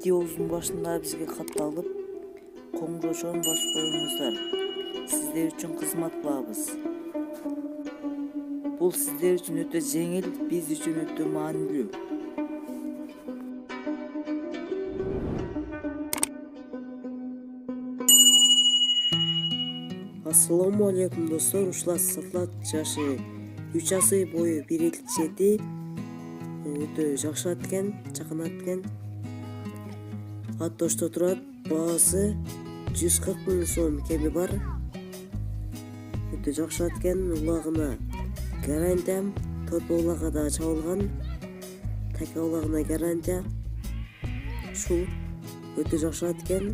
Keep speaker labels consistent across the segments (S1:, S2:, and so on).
S1: Videomuzun başında bizge kattalıp koңгурошон басып коюңуздар. Sizler üçün kızmat bağız. Бұл sizler üçün өтө жеңіл, biz üçün өтө маанилүү. Ассаламу алейкум достор, ушла сатлат жашы 3 асы бою 1.7 өтө жакшы аткен, чакын аткен. Ат тошто турат, баасы 140 000 сом кеби бар. Өтө жакшы аткен, улагына гарантиям, торпо улага да чабылган. Така улагына гарантия. Шул өтө жакшы аткен.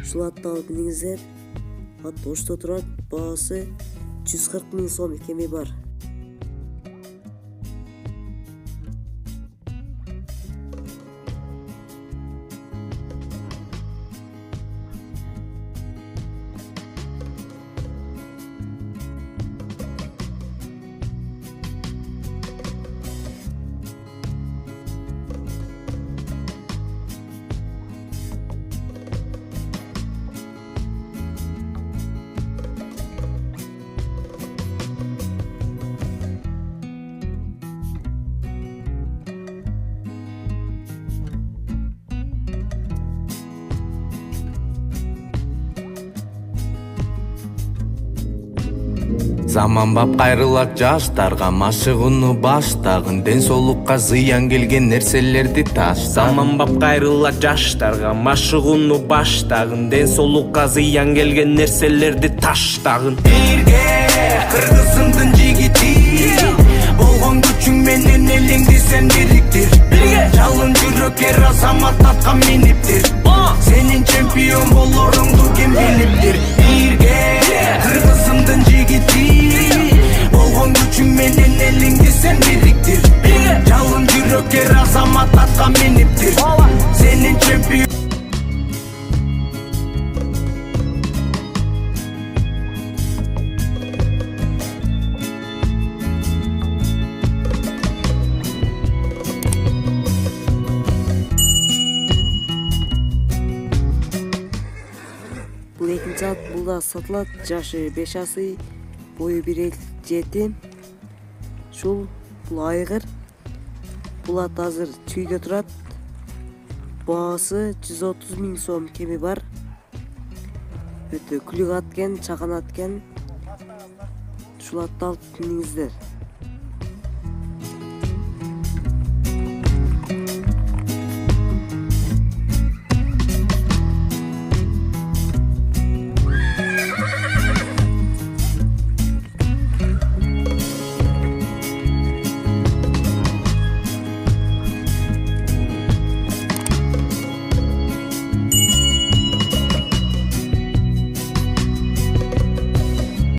S1: Шул атты алып билиңиздер. Ат тошто турат, баасы 140 000 сом кеби бар.
S2: Заман бап кайрылат жаштарга, машыгууну баштагын, ден соолукка зыян келген нерселерди таш.
S3: Заман бап кайрылат жаштарга, машыгууну баштагын, ден соолукка зыян келген нерселерди таштагын.
S2: Бирге кыргызымдын жигити, болгон күчүң менен элиңди сен бириктир. Жалын жүрөккер азамат аткан миниптир. Сенин чемпион болоруңду ким билиптир. Бирге кыргызымдын жигити, болгон күчүң менен элиңди сен бириктир. Жалын жүрөккер азамат аткан миниптир. Сенин чемпион.
S1: Бұл екінші ат, бұл да сатылат, жашы 5 асы, бою 1.7. Шул бұл айғыр. Бұл ат азыр чүйдө турат. Баасы 130 000 сом кеми бар. Өтө күлүк аткен, чакан аткен. Шул атты алып билиңиздер.